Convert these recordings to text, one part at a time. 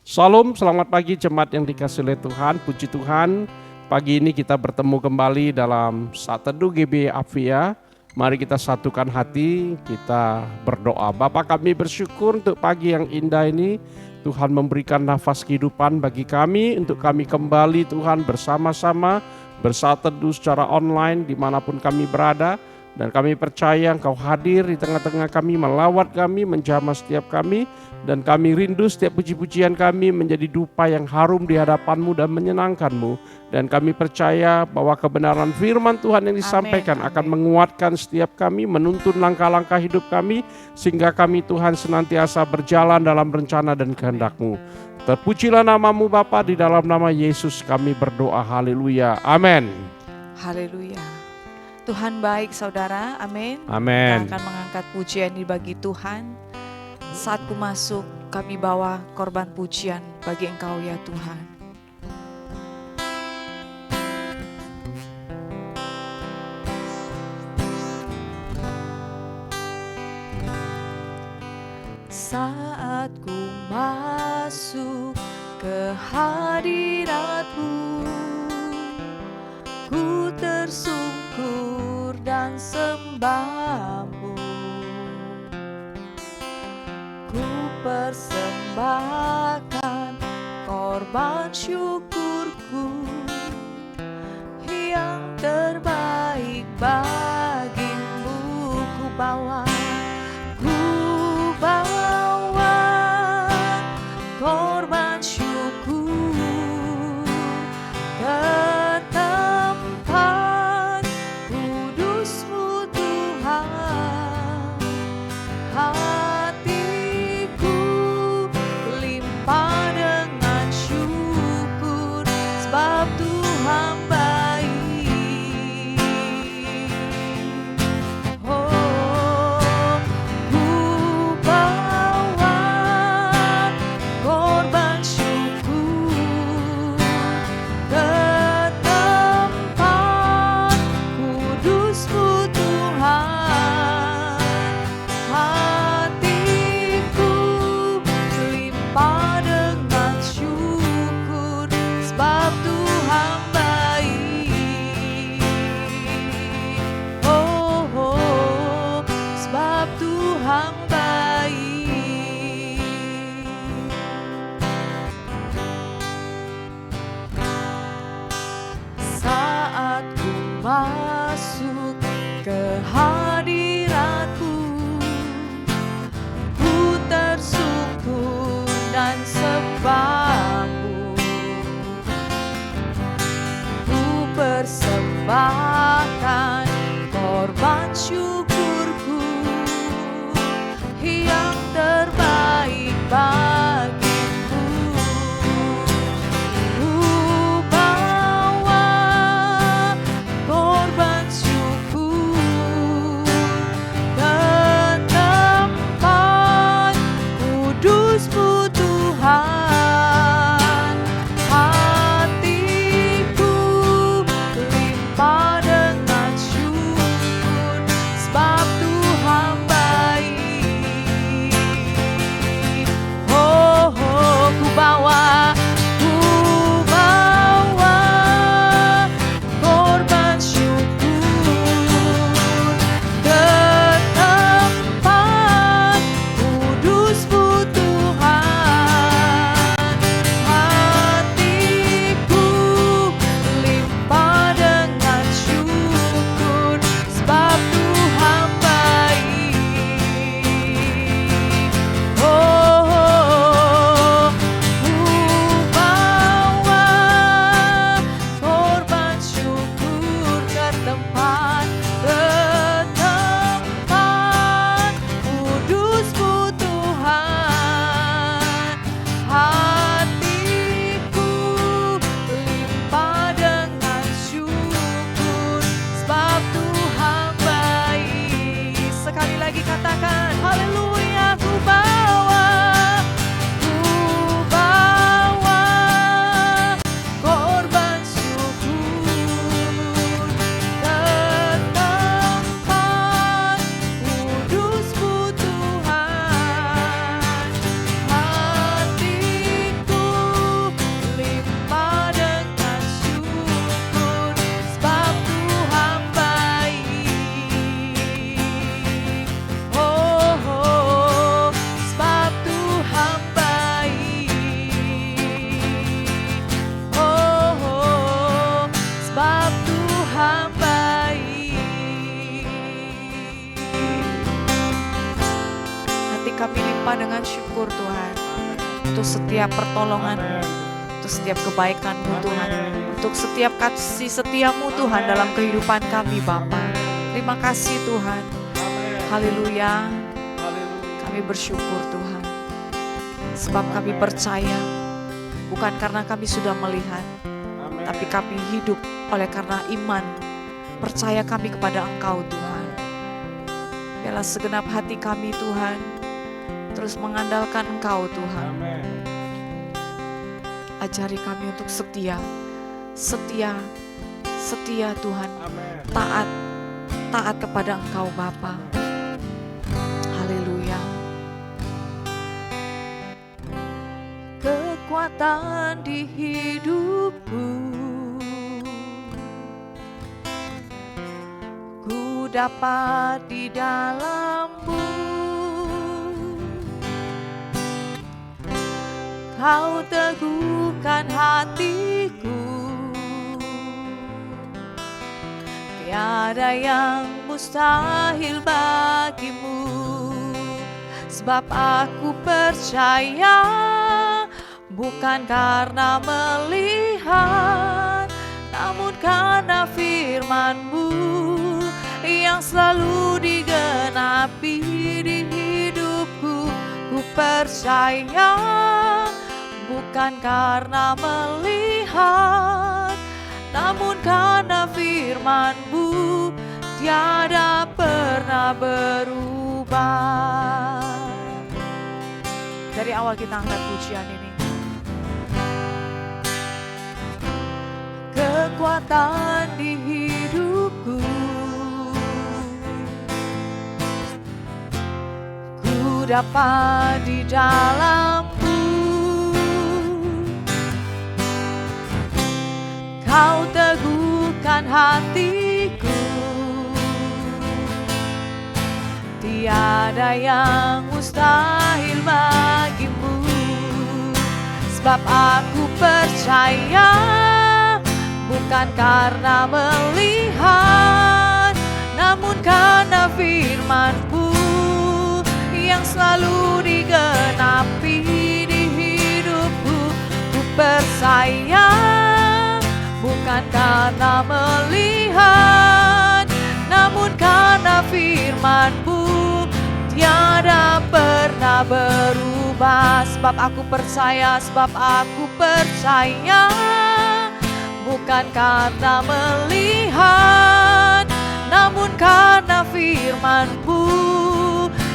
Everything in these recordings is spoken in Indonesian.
Salam, selamat pagi jemaat yang dikasihi oleh Tuhan, puji Tuhan. Pagi ini kita bertemu kembali dalam Saat Teduh GB Avia. Mari kita satukan hati, kita berdoa. Bapa, kami bersyukur untuk pagi yang indah ini. Tuhan memberikan nafas kehidupan bagi kami, untuk kami kembali Tuhan bersama-sama bersatu teduh secara online dimanapun kami berada. Dan kami percaya Engkau hadir di tengah-tengah kami, melawat kami, menjamah setiap kami. Dan kami rindu setiap puji-pujian kami menjadi dupa yang harum di hadapan-Mu dan menyenangkan-Mu. Dan kami percaya bahwa kebenaran firman Tuhan yang disampaikan akan menguatkan setiap kami, menuntun langkah-langkah hidup kami, sehingga kami Tuhan senantiasa berjalan dalam rencana dan kehendak-Mu. Terpujilah nama-Mu Bapa, di dalam nama Yesus kami berdoa, haleluya, amin. Haleluya. Tuhan baik saudara, amin. Amin. Kita akan mengangkat pujian ini bagi Tuhan. Saat ku masuk, kami bawa korban pujian bagi Engkau ya Tuhan. Saat ku masuk ke hadirat-Mu, ku tersungkur dan sembah-Mu. Ku persembahkan korban syukurku yang terbaik bagimu. Ku bawa korban syukur ke tempat kudus-Mu Tuhan. Hatiku limpah dengan syukur, sebab Tuhan baik. Oh, ku bawa korban syukur ke tempat kudus-Mu Tuhan. Hatiku limpah dengan syukur, sebab Tuhan baik. Oh, oh, sebab Tuhan baik. Saat ku masuk ke hadirat-Mu, ku tersungkur dan sembah-Mu. Ku persembahkan korban syukurku yang terbaik bagimu. Ku bawa korban syukur ke tempat kudus-Mu Tuhan. untuk setiap pertolongan, untuk setiap kebaikan-Mu Tuhan, untuk setiap kasih setia-Mu Tuhan dalam kehidupan kami Bapa. Terima kasih Tuhan. Haleluya. Kami bersyukur Tuhan. Sebab kami percaya bukan karena kami sudah melihat, tapi kami hidup oleh karena iman, percaya kami kepada Engkau Tuhan. Biarlah segenap hati kami Tuhan terus mengandalkan Engkau Tuhan. Ajari kami untuk setia, setia, setia Tuhan. Taat, taat kepada Engkau Bapa. Haleluya. Kekuatan di hidupku, ku dapat di dalam-Mu. Kau teguhkan hatiku, tiada yang mustahil bagimu. Sebab aku percaya bukan karena melihat, namun karena firman-Mu yang selalu digenapi di hidupku. Ku percaya bukan karena melihat, namun karena firman-Mu tiada pernah berubah. Dari awal kita angkat pujian ini. Kekuatan di hidupku, ku dapat di dalam-Mu. Kau teguhkan hatiku, tiada yang mustahil bagimu. Sebab aku percaya bukan karena melihat, namun karena firman-Mu yang selalu digenapi di hidupku. Ku percaya bukan karena melihat, namun karena firman-Mu tiada pernah berubah. Sebab aku percaya, bukan karena melihat, namun karena firman-Mu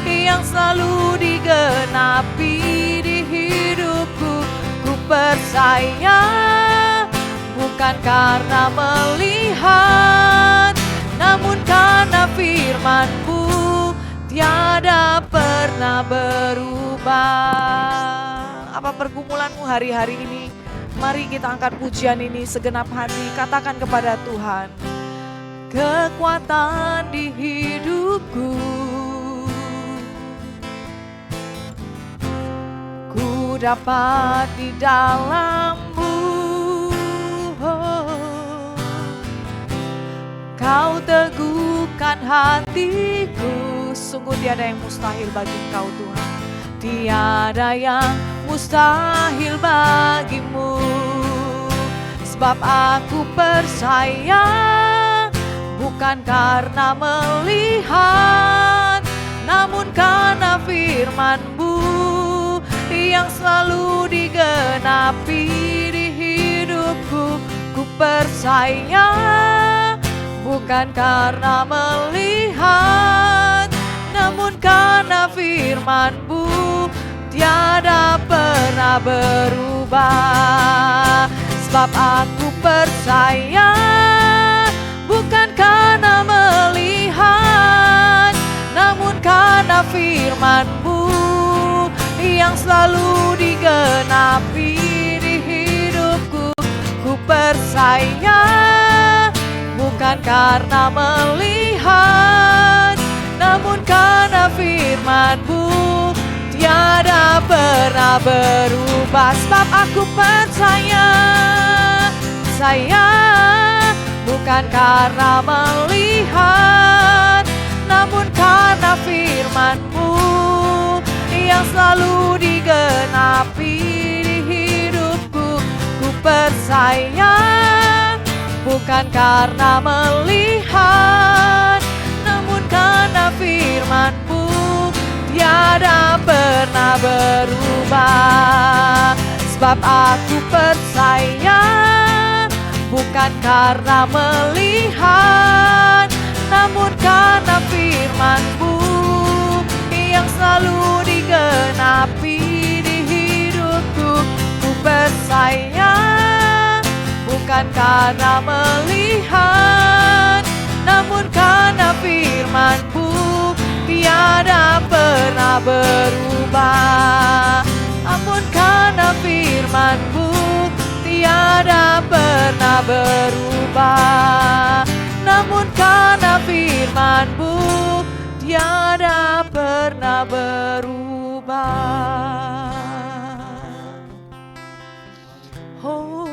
yang selalu digenapi di hidupku. Ku percaya bukan karena melihat, namun karena firman-Mu tiada pernah berubah. Apa pergumulanmu hari-hari ini? Mari kita angkat pujian ini segenap hati, katakan kepada Tuhan. Kekuatan di hidupku, ku dapat di dalam-Mu. Kau teguhkan hatiku, sungguh tiada yang mustahil bagi Engkau Tuhan. Tiada yang mustahil bagimu. Sebab aku percaya bukan karena melihat, namun karena firman-Mu yang selalu digenapi di hidupku. Ku percaya bukan karena melihat, namun karena firman-Mu tiada pernah berubah. Sebab aku percaya bukan karena melihat, namun karena firman-Mu yang selalu digenapi di hidupku. Ku percaya bukan karena melihat, namun karena firman-Mu tiada pernah berubah. Sebab aku percaya, bukan karena melihat, namun karena firman-Mu yang selalu digenapi di hidupku. Ku percaya bukan karena melihat, namun karena firman-Mu tiada pernah berubah. Sebab aku percaya bukan karena melihat, namun karena firman-Mu yang selalu digenapi di hidupku. Ku percaya bukan karena melihat, namun karena firman-Mu tiada pernah berubah. Namun karena firman-Mu tiada pernah berubah. Namun karena firman-Mu tiada pernah berubah. Oh,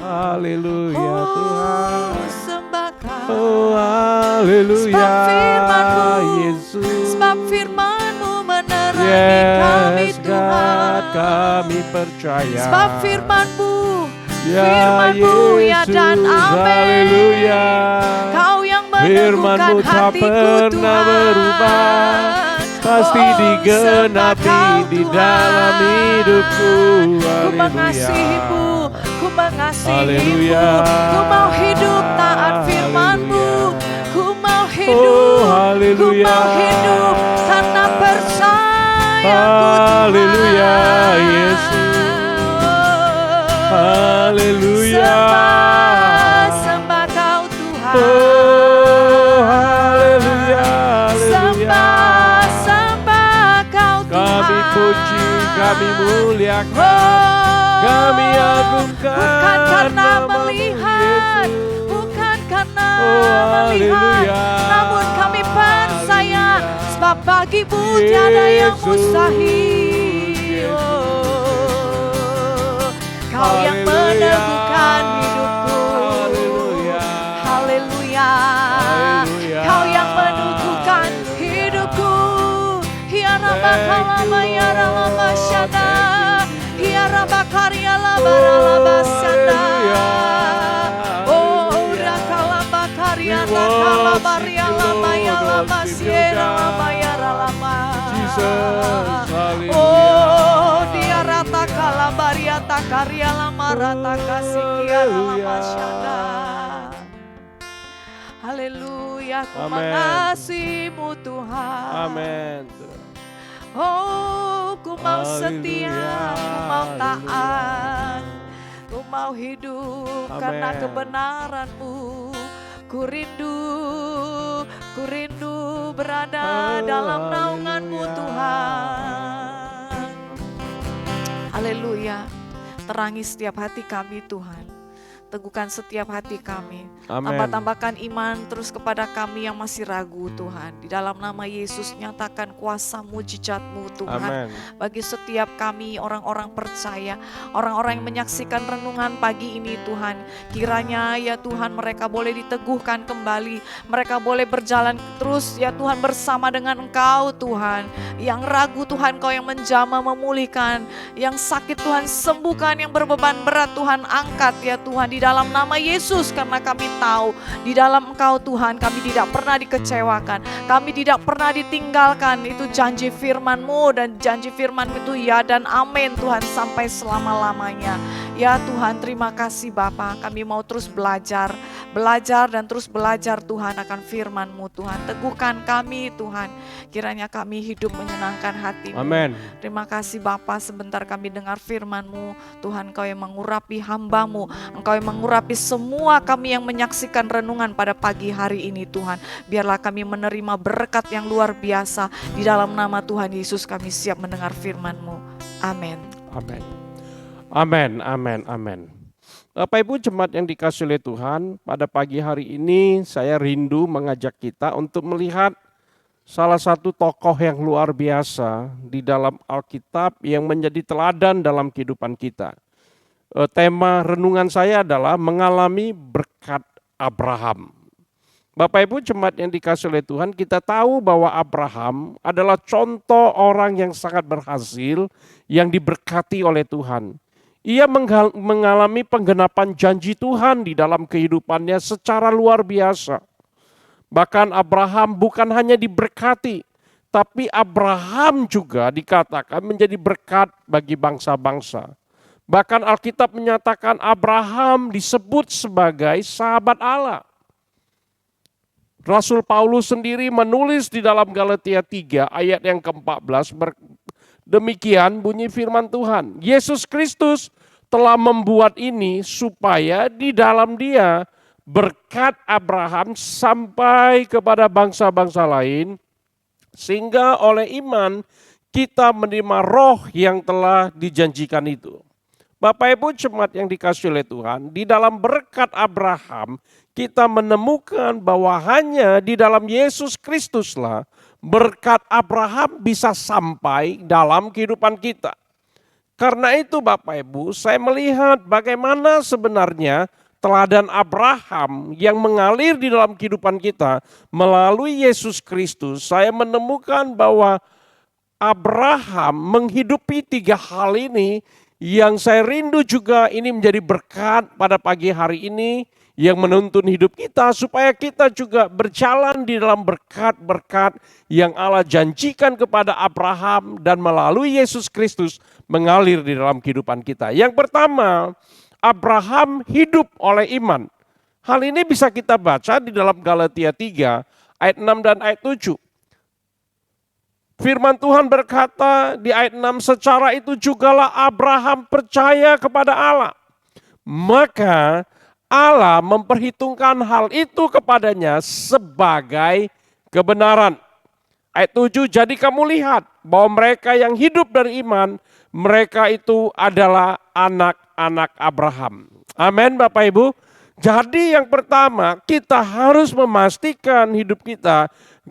Haleluya Tuhan. sembah Kau. Oh haleluya Sebab firman-Mu, Yesus. sebab firman-Mu menerangi kami Yes Tuhan. God, kami percaya. Sebab firman-Mu, Ya firman-Mu ya Yesus, dan amin. haleluya. Kau yang Firman-Mu meneguhkan tak hatiku pernah Tuhan. berubah, pasti Oh, digenapi sembah Kau, di Tuhan. dalam hidupku. Ku Haleluya. mengasihi-Mu, ku mengasihi-Mu. Haleluya. Ku mau hidup taat firman-Mu. Ku mau Oh hidup, ku haleluya. mau hidup karena percaya Ku Haleluya Tuhan. Yesus. Oh, Haleluya. sembah Kau Tuhan. Oh haleluya. Haleluya. Sembah Kau Tuhan. Kami puji, kami muliakan, Oh, kami agungkan bukan karena nama-Mu, melihat, Yesus. bukan karena Oh, melihat, haleluya. namun kami percaya, Haleluya. sebab bagi-Mu tiada yang Yesus. mustahil. Oh, Kau yang Haleluya. meneguhkan hidupku. Haleluya. Haleluya. Haleluya. Kau yang meneguhkan hidupku. Hiara bakalama yara lama syada. Hiara bakaria labara laba syada. Oh, rakala bakaria rakala baria lama ya lama siera lama yara lama. Jesus, haleluya. Oh, dia rata kala baria takaria lama rata kasih kiara lama syada. Haleluya, ku Amen. mengasihi-Mu Tuhan. Amin. Oh, ku mau setia, Haleluya. ku mau taat, ku mau hidup karena Amen. kebenaran-Mu. Ku rindu berada dalam naungan-Mu Tuhan. Haleluya, terangi setiap hati kami Tuhan. Teguhkan setiap hati kami. Amin. Tambah-tambahkan iman terus kepada kami yang masih ragu Tuhan. Di dalam nama Yesus nyatakan kuasa mujizat-Mu Tuhan. Amin. Bagi setiap kami orang-orang percaya, orang-orang yang menyaksikan renungan pagi ini Tuhan. Kiranya ya Tuhan mereka boleh diteguhkan kembali. Mereka boleh berjalan terus ya Tuhan bersama dengan Engkau Tuhan. Yang ragu Tuhan Kau yang menjamah memulihkan. Yang sakit Tuhan sembuhkan, yang berbeban berat Tuhan angkat ya Tuhan. Di dalam nama Yesus, karena kami tahu di dalam Engkau Tuhan kami tidak pernah dikecewakan, kami tidak pernah ditinggalkan. Itu janji firman-Mu dan janji firman-Mu itu ya dan amin Tuhan sampai selama-lamanya. Ya Tuhan, terima kasih Bapa, kami mau terus belajar dan terus belajar Tuhan akan firman-Mu Tuhan. Teguhkan kami Tuhan, kiranya kami hidup menyenangkan hati-Mu. Amin. Terima kasih Bapa, sebentar kami dengar firman-Mu Tuhan. Engkau yang mengurapi hamba-Mu, Engkau yang mengurapi semua kami yang menyaksikan renungan pada pagi hari ini Tuhan. Biarlah kami menerima berkat yang luar biasa. Di dalam nama Tuhan Yesus kami siap mendengar firman-Mu. Amin. Amin. Amin. Amin. Amin. Bapak Ibu jemaat yang dikasihi oleh Tuhan, pada pagi hari ini saya rindu mengajak kita untuk melihat salah satu tokoh yang luar biasa di dalam Alkitab yang menjadi teladan dalam kehidupan kita. Tema renungan saya adalah mengalami berkat Abraham. Bapak Ibu jemaat yang dikasihi oleh Tuhan, kita tahu bahwa Abraham adalah contoh orang yang sangat berhasil, yang diberkati oleh Tuhan. Ia mengalami penggenapan janji Tuhan di dalam kehidupannya secara luar biasa. Bahkan Abraham bukan hanya diberkati, tapi Abraham juga dikatakan menjadi berkat bagi bangsa-bangsa. Bahkan Alkitab menyatakan Abraham disebut sebagai sahabat Allah. Rasul Paulus sendiri menulis di dalam Galatia 3 ayat yang ke-14, demikian bunyi firman Tuhan. Yesus Kristus telah membuat ini supaya di dalam Dia berkat Abraham sampai kepada bangsa-bangsa lain, sehingga oleh iman kita menerima roh yang telah dijanjikan itu. Bapak Ibu jemaat yang dikasihi oleh Tuhan, di dalam berkat Abraham kita menemukan bahwa hanya di dalam Yesus Kristuslah berkat Abraham bisa sampai dalam kehidupan kita. Karena itu Bapak Ibu, saya melihat bagaimana sebenarnya teladan Abraham yang mengalir di dalam kehidupan kita melalui Yesus Kristus. Saya menemukan bahwa Abraham menghidupi 3 hal ini yang saya rindu juga ini menjadi berkat pada pagi hari ini yang menuntun hidup kita supaya kita juga berjalan di dalam berkat-berkat yang Allah janjikan kepada Abraham dan melalui Yesus Kristus mengalir di dalam kehidupan kita. Yang pertama, Abraham hidup oleh iman. Hal ini bisa kita baca di dalam Galatia 3 ayat 6 dan ayat 7. Firman Tuhan berkata di ayat 6, secara itu jugalah Abraham percaya kepada Allah. Maka Allah memperhitungkan hal itu kepadanya sebagai kebenaran. Ayat 7, jadi kamu lihat bahwa mereka yang hidup dari iman, mereka itu adalah anak-anak Abraham. Amin Bapak Ibu. Jadi yang pertama kita harus memastikan hidup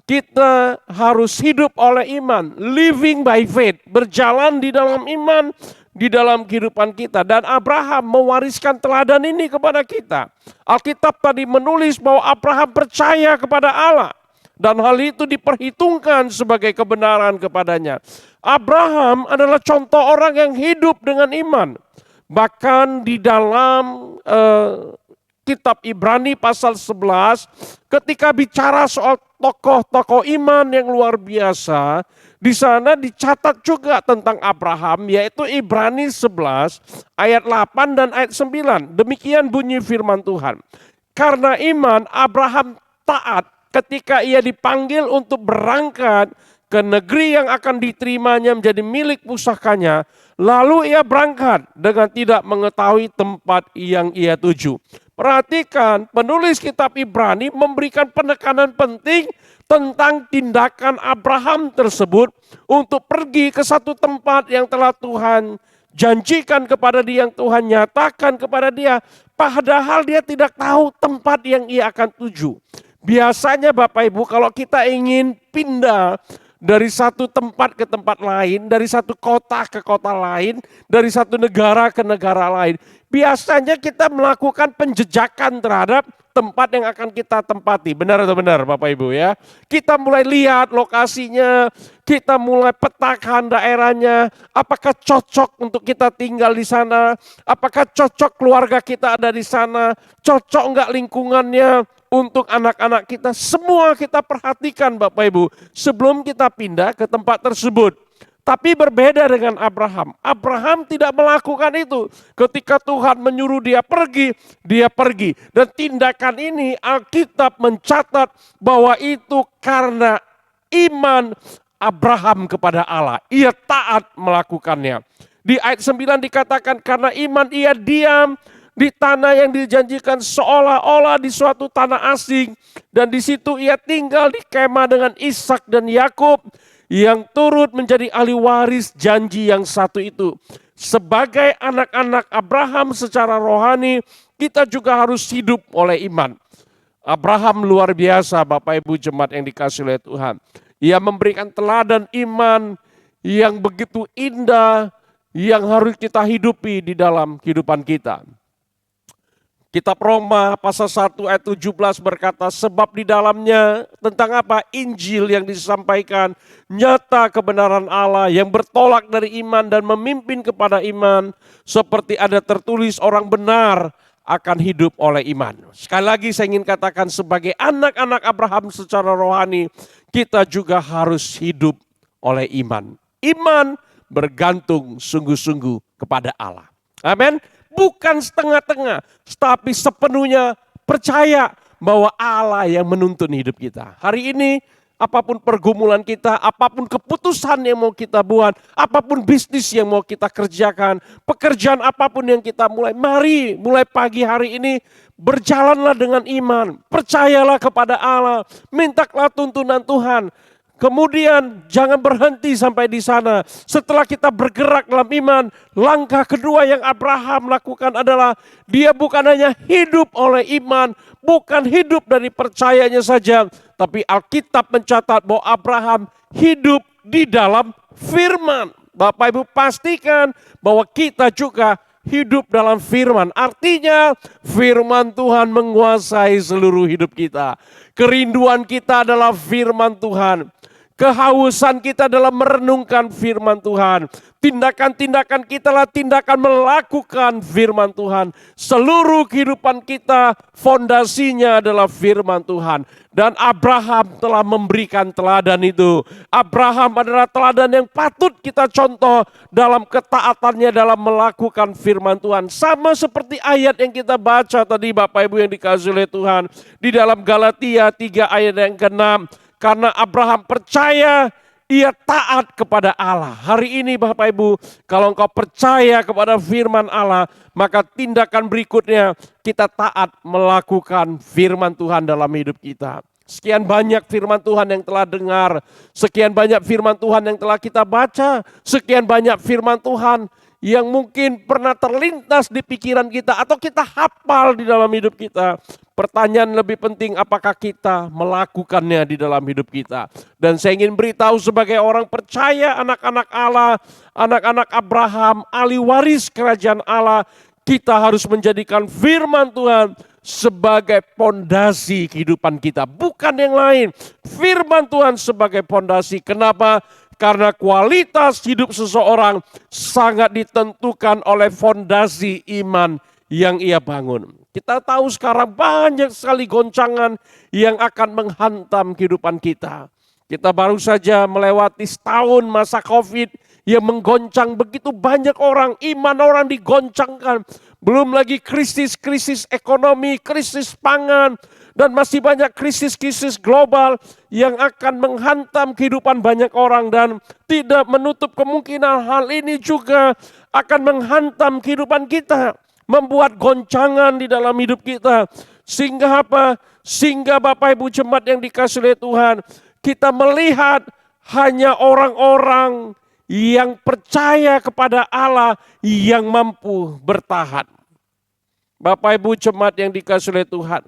kita harus hidup oleh iman, living by faith, berjalan di dalam iman, di dalam kehidupan kita. Dan Abraham mewariskan teladan ini kepada kita. Alkitab tadi menulis bahwa Abraham percaya kepada Allah. Dan hal itu diperhitungkan sebagai kebenaran kepadanya. Abraham adalah contoh orang yang hidup dengan iman. Bahkan di dalam kitab Ibrani pasal 11, ketika bicara soal tokoh-tokoh iman yang luar biasa, di sana dicatat juga tentang Abraham, yaitu Ibrani 11 ayat 8 dan ayat 9. Demikian bunyi firman Tuhan. Karena iman Abraham taat ketika ia dipanggil untuk berangkat ke negeri yang akan diterimanya menjadi milik pusakanya. Lalu ia berangkat dengan tidak mengetahui tempat yang ia tuju. Perhatikan, penulis kitab Ibrani memberikan penekanan penting tentang tindakan Abraham tersebut untuk pergi ke satu tempat yang telah Tuhan janjikan kepada dia, yang Tuhan nyatakan kepada dia. Padahal dia tidak tahu tempat yang ia akan tuju. Biasanya Bapak Ibu, kalau kita ingin pindah dari satu tempat ke tempat lain, dari satu kota ke kota lain, dari satu negara ke negara lain, biasanya kita melakukan penjejakan terhadap tempat yang akan kita tempati. Benar atau benar Bapak Ibu ya? Kita mulai lihat lokasinya, kita mulai petakan daerahnya, apakah cocok untuk kita tinggal di sana, apakah cocok keluarga kita ada di sana, cocok enggak lingkungannya untuk anak-anak kita. Semua kita perhatikan Bapak Ibu sebelum kita pindah ke tempat tersebut. Tapi berbeda dengan Abraham. Abraham tidak melakukan itu. Ketika Tuhan menyuruh dia pergi, dia pergi. Dan tindakan ini Alkitab mencatat bahwa itu karena iman Abraham kepada Allah. Ia taat melakukannya. Di ayat 9 dikatakan karena iman ia diam di tanah yang dijanjikan seolah-olah di suatu tanah asing. Dan di situ ia tinggal di kemah dengan Ishak dan Yakub yang turut menjadi ahli waris janji yang satu itu. Sebagai anak-anak Abraham secara rohani, kita juga harus hidup oleh iman. Abraham luar biasa Bapak Ibu jemaat yang dikasihi oleh Tuhan. Ia memberikan teladan iman yang begitu indah yang harus kita hidupi di dalam kehidupan kita. Kitab Roma pasal 1 ayat 17 berkata, sebab di dalamnya tentang apa? Injil yang disampaikan, nyata kebenaran Allah yang bertolak dari iman dan memimpin kepada iman, seperti ada tertulis orang benar akan hidup oleh iman. Sekali lagi saya ingin katakan, sebagai anak-anak Abraham secara rohani, kita juga harus hidup oleh iman. Iman bergantung sungguh-sungguh kepada Allah. Amin. Bukan setengah-tengah, tapi sepenuhnya percaya bahwa Allah yang menuntun hidup kita. Hari ini apapun pergumulan kita, apapun keputusan yang mau kita buat, apapun bisnis yang mau kita kerjakan, pekerjaan apapun yang kita mulai pagi hari ini berjalanlah dengan iman. Percayalah kepada Allah, mintalah tuntunan Tuhan. Kemudian jangan berhenti sampai di sana. Setelah kita bergerak dalam iman, langkah kedua yang Abraham lakukan adalah dia bukan hanya hidup oleh iman, bukan hidup dari percayanya saja, tapi Alkitab mencatat bahwa Abraham hidup di dalam firman. Bapak Ibu pastikan bahwa kita juga hidup dalam firman. Artinya firman Tuhan menguasai seluruh hidup kita. Kerinduan kita adalah firman Tuhan. Kehausan kita dalam merenungkan firman Tuhan. Tindakan-tindakan kita lah tindakan melakukan firman Tuhan. Seluruh kehidupan kita fondasinya adalah firman Tuhan. Dan Abraham telah memberikan teladan itu. Abraham adalah teladan yang patut kita contoh dalam ketaatannya dalam melakukan firman Tuhan. Sama seperti ayat yang kita baca tadi Bapak Ibu yang dikasihi oleh Tuhan. Di dalam Galatia 3 ayat yang ke-6. Karena Abraham percaya, ia taat kepada Allah. Hari ini Bapak Ibu, kalau engkau percaya kepada firman Allah, maka tindakan berikutnya kita taat melakukan firman Tuhan dalam hidup kita. Sekian banyak firman Tuhan yang telah dengar, sekian banyak firman Tuhan yang telah kita baca, sekian banyak firman Tuhan yang mungkin pernah terlintas di pikiran kita atau kita hafal di dalam hidup kita. Pertanyaan lebih penting, apakah kita melakukannya di dalam hidup kita? Dan saya ingin beritahu sebagai orang percaya, anak-anak Allah, anak-anak Abraham, ahli waris kerajaan Allah, kita harus menjadikan firman Tuhan sebagai pondasi kehidupan kita. Bukan yang lain, firman Tuhan sebagai pondasi. Kenapa? Karena kualitas hidup seseorang sangat ditentukan oleh fondasi iman yang ia bangun. Kita tahu sekarang banyak sekali goncangan yang akan menghantam kehidupan kita. Kita baru saja melewati setahun masa COVID yang menggoncang begitu banyak orang, iman orang digoncangkan. Belum lagi krisis-krisis ekonomi, krisis pangan, dan masih banyak krisis-krisis global yang akan menghantam kehidupan banyak orang. Dan tidak menutup kemungkinan hal ini juga akan menghantam kehidupan kita. Membuat goncangan di dalam hidup kita. Sehingga apa? Sehingga Bapak Ibu jemaat yang dikasihi oleh Tuhan, kita melihat hanya orang-orang yang percaya kepada Allah yang mampu bertahan. Bapak Ibu jemaat yang dikasihi oleh Tuhan,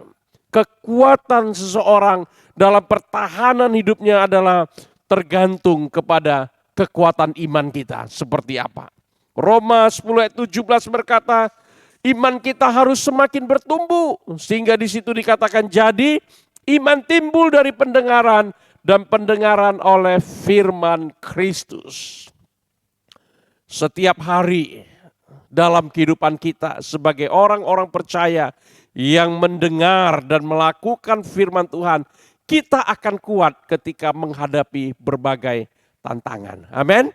kekuatan seseorang dalam pertahanan hidupnya adalah tergantung kepada kekuatan iman kita seperti apa. Roma 10 ayat 17 berkata, iman kita harus semakin bertumbuh, sehingga di situ dikatakan jadi iman timbul dari pendengaran dan pendengaran oleh firman Kristus. Setiap hari dalam kehidupan kita sebagai orang-orang percaya yang mendengar dan melakukan firman Tuhan, kita akan kuat ketika menghadapi berbagai tantangan. Amin.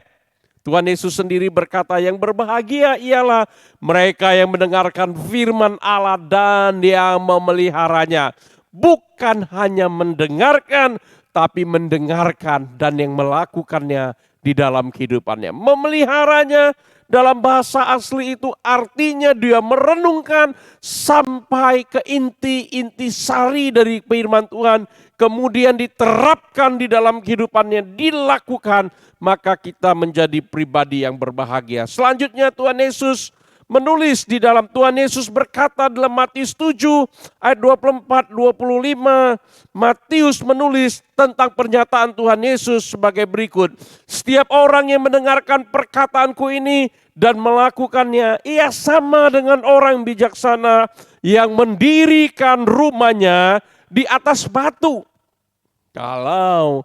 Tuhan Yesus sendiri berkata, yang berbahagia ialah mereka yang mendengarkan firman Allah dan yang memeliharanya. Bukan hanya mendengarkan, tapi mendengarkan dan yang melakukannya di dalam kehidupannya. Memeliharanya dalam bahasa asli itu artinya dia merenungkan sampai ke inti-inti sari dari firman Tuhan. Kemudian diterapkan di dalam kehidupannya, dilakukan. Maka kita menjadi pribadi yang berbahagia. Selanjutnya Tuhan Yesus menulis di dalam, Tuhan Yesus berkata dalam Matius 7 ayat 24-25, Matius menulis tentang pernyataan Tuhan Yesus sebagai berikut. Setiap orang yang mendengarkan perkataanku ini dan melakukannya, ia sama dengan orang bijaksana yang mendirikan rumahnya di atas batu. Kalau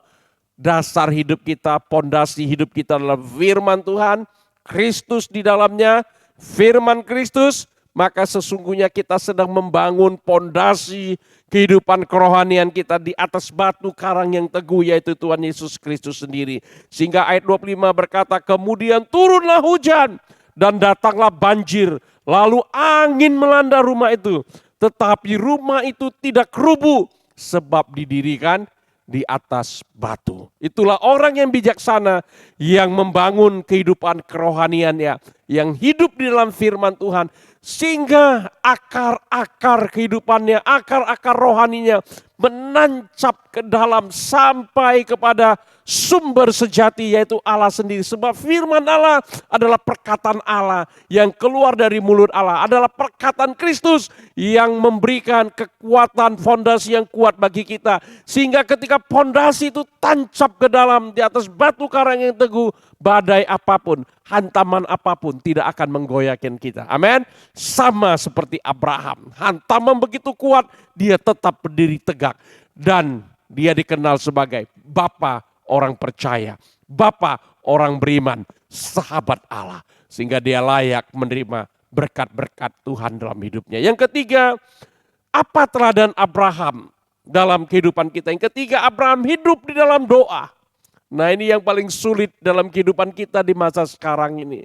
dasar hidup kita, pondasi hidup kita adalah firman Tuhan, Kristus di dalamnya, firman Kristus, maka sesungguhnya kita sedang membangun pondasi kehidupan kerohanian kita di atas batu karang yang teguh, yaitu Tuhan Yesus Kristus sendiri. Sehingga ayat 25 berkata, kemudian turunlah hujan dan datanglah banjir, lalu angin melanda rumah itu. Tetapi rumah itu tidak rubuh sebab didirikan di atas batu. Itulah orang yang bijaksana yang membangun kehidupan kerohaniannya, yang hidup di dalam firman Tuhan, sehingga akar-akar kehidupannya, akar-akar rohaninya menancap ke dalam sampai kepada sumber sejati, yaitu Allah sendiri. Sebab firman Allah adalah perkataan Allah yang keluar dari mulut Allah, adalah perkataan Kristus yang memberikan kekuatan fondasi yang kuat bagi kita. Sehingga ketika fondasi itu tancap ke dalam di atas batu karang yang teguh, badai apapun, hantaman apapun tidak akan menggoyahkan kita. Amin. Sama seperti Abraham, hantaman begitu kuat, dia tetap berdiri tegak. Dan dia dikenal sebagai Bapa orang percaya, Bapa orang beriman, sahabat Allah. Sehingga dia layak menerima berkat-berkat Tuhan dalam hidupnya. Yang ketiga, apa teladan Abraham dalam kehidupan kita? Yang ketiga, Abraham hidup di dalam doa. Nah, ini yang paling sulit dalam kehidupan kita di masa sekarang ini.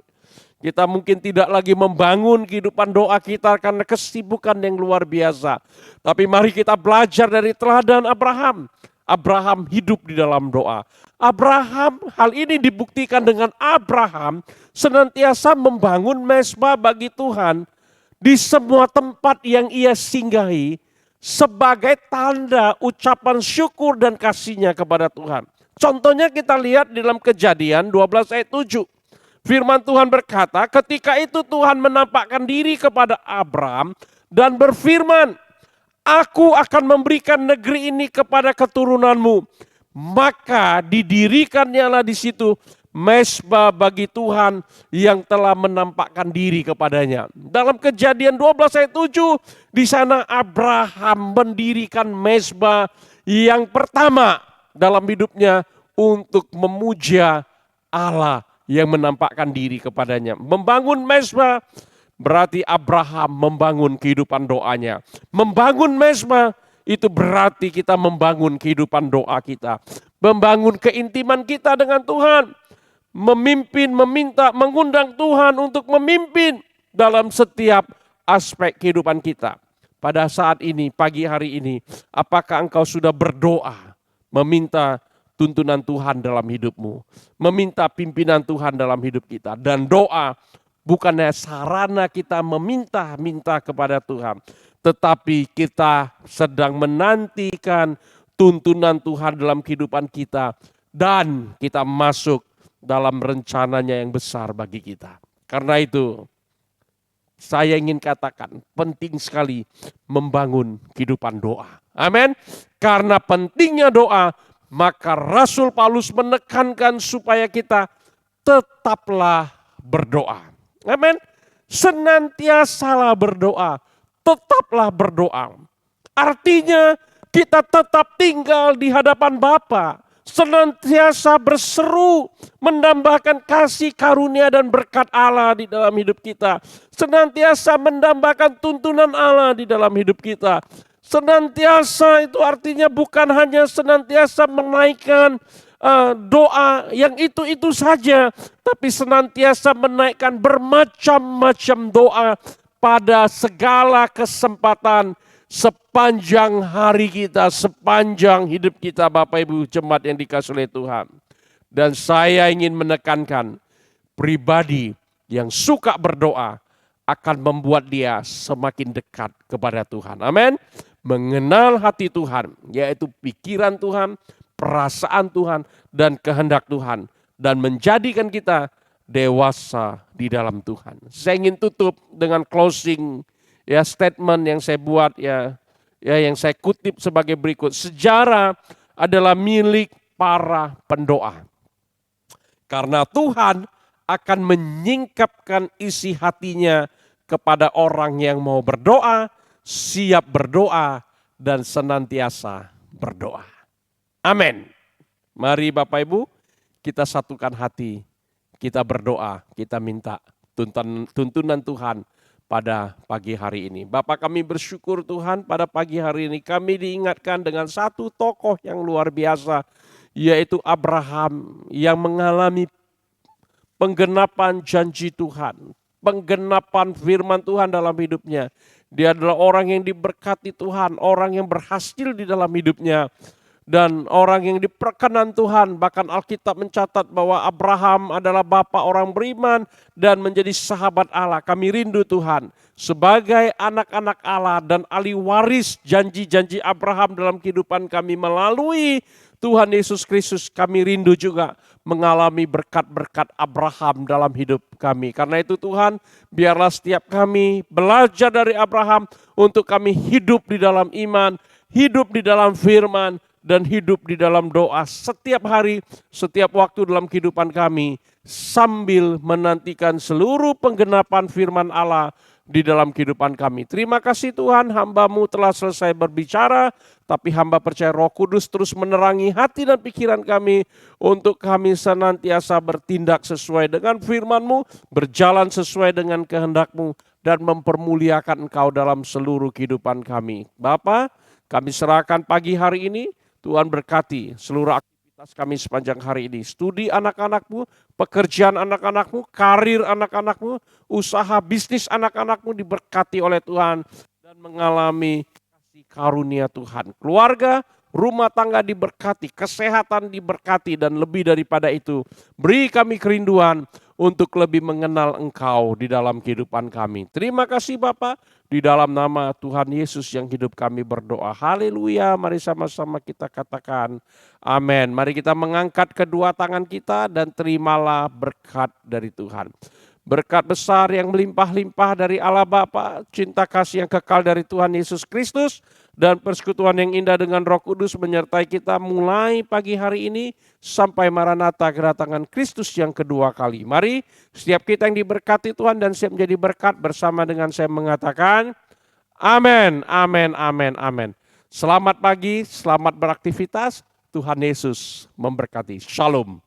Kita mungkin tidak lagi membangun kehidupan doa kita karena kesibukan yang luar biasa. Tapi mari kita belajar dari teladan Abraham. Abraham hidup di dalam doa. Abraham, hal ini dibuktikan dengan Abraham senantiasa membangun mezbah bagi Tuhan di semua tempat yang ia singgahi sebagai tanda ucapan syukur dan kasihnya kepada Tuhan. Contohnya kita lihat di dalam Kejadian 12 ayat 7. Firman Tuhan berkata, ketika itu Tuhan menampakkan diri kepada Abraham dan berfirman, aku akan memberikan negeri ini kepada keturunanmu. Maka didirikannya di situ mezbah bagi Tuhan yang telah menampakkan diri kepadanya. Dalam Kejadian 12 ayat 7, di sana Abraham mendirikan mezbah yang pertama dalam hidupnya untuk memuja Allah yang menampakkan diri kepadanya. Membangun mezbah berarti Abraham membangun kehidupan doanya. Membangun mezbah itu berarti kita membangun kehidupan doa kita. Membangun keintiman kita dengan Tuhan. Memimpin, meminta, mengundang Tuhan untuk memimpin dalam setiap aspek kehidupan kita. Pada saat ini, pagi hari ini, apakah engkau sudah berdoa meminta tuntunan Tuhan dalam hidupmu, meminta pimpinan Tuhan dalam hidup kita? Dan doa bukannya sarana kita meminta-minta kepada Tuhan, tetapi kita sedang menantikan tuntunan Tuhan dalam kehidupan kita, dan kita masuk dalam rencananya yang besar bagi kita. Karena itu, saya ingin katakan penting sekali membangun kehidupan doa. Amin. Karena pentingnya doa, maka Rasul Paulus menekankan supaya kita tetaplah berdoa. Amin. Senantiasalah berdoa, tetaplah berdoa. Artinya kita tetap tinggal di hadapan Bapa, senantiasa berseru mendambakan kasih karunia dan berkat Allah di dalam hidup kita. Senantiasa mendambakan tuntunan Allah di dalam hidup kita. Senantiasa itu artinya bukan hanya senantiasa menaikkan doa yang itu saja, tapi senantiasa menaikkan bermacam-macam doa pada segala kesempatan sepanjang hari kita, sepanjang hidup kita, Bapak Ibu jemaat yang dikasihi oleh Tuhan. Dan saya ingin menekankan, pribadi yang suka berdoa akan membuat dia semakin dekat kepada Tuhan. Amin. Mengenal hati Tuhan, yaitu pikiran Tuhan, perasaan Tuhan, dan kehendak Tuhan. Dan menjadikan kita dewasa di dalam Tuhan. Saya ingin tutup dengan closing ya statement yang saya buat ya yang saya kutip sebagai berikut. Sejarah adalah milik para pendoa. Karena Tuhan akan menyingkapkan isi hatinya kepada orang yang mau berdoa, siap berdoa, dan senantiasa berdoa. Amin. Mari Bapak Ibu, kita satukan hati, kita berdoa, kita minta tuntunan Tuhan pada pagi hari ini. Bapak, kami bersyukur Tuhan pada pagi hari ini kami diingatkan dengan satu tokoh yang luar biasa, yaitu Abraham yang mengalami penggenapan janji Tuhan, penggenapan firman Tuhan dalam hidupnya. Dia adalah orang yang diberkati Tuhan, orang yang berhasil di dalam hidupnya, dan orang yang diperkenan Tuhan. Bahkan Alkitab mencatat bahwa Abraham adalah bapa orang beriman dan menjadi sahabat Allah. Kami rindu Tuhan sebagai anak-anak Allah dan ahli waris janji-janji Abraham dalam kehidupan kami melalui Tuhan Yesus Kristus. Kami rindu juga mengalami berkat-berkat Abraham dalam hidup kami. Karena itu Tuhan, biarlah setiap kami belajar dari Abraham untuk kami hidup di dalam iman, hidup di dalam firman, dan hidup di dalam doa setiap hari, setiap waktu dalam kehidupan kami, sambil menantikan seluruh penggenapan firman Allah di dalam kehidupan kami. Terima kasih Tuhan, hamba-Mu telah selesai berbicara, tapi hamba percaya Roh Kudus terus menerangi hati dan pikiran kami untuk kami senantiasa bertindak sesuai dengan firman-Mu, berjalan sesuai dengan kehendak-Mu, dan mempermuliakan Engkau dalam seluruh kehidupan kami. Bapa, kami serahkan pagi hari ini, Tuhan berkati seluruh aktivitas kami sepanjang hari ini. Studi anak-anak-Mu, pekerjaan anak-anak-Mu, karir anak-anak-Mu, usaha bisnis anak-anak-Mu diberkati oleh Tuhan dan mengalami kasih karunia Tuhan. Keluarga, rumah tangga diberkati, kesehatan diberkati, dan lebih daripada itu, beri kami kerinduan untuk lebih mengenal Engkau di dalam kehidupan kami. Terima kasih Bapa, di dalam nama Tuhan Yesus yang hidup kami berdoa. Haleluya, mari sama-sama kita katakan amin. Mari kita mengangkat kedua tangan kita dan terimalah berkat dari Tuhan. Berkat besar yang melimpah-limpah dari Allah Bapa, cinta kasih yang kekal dari Tuhan Yesus Kristus, dan persekutuan yang indah dengan Roh Kudus menyertai kita mulai pagi hari ini sampai Maranatha kedatangan Kristus yang kedua kali. Mari setiap kita yang diberkati Tuhan dan siap menjadi berkat bersama dengan saya mengatakan amin, amin, amin, amin. Selamat pagi, selamat beraktivitas. Tuhan Yesus memberkati. Shalom.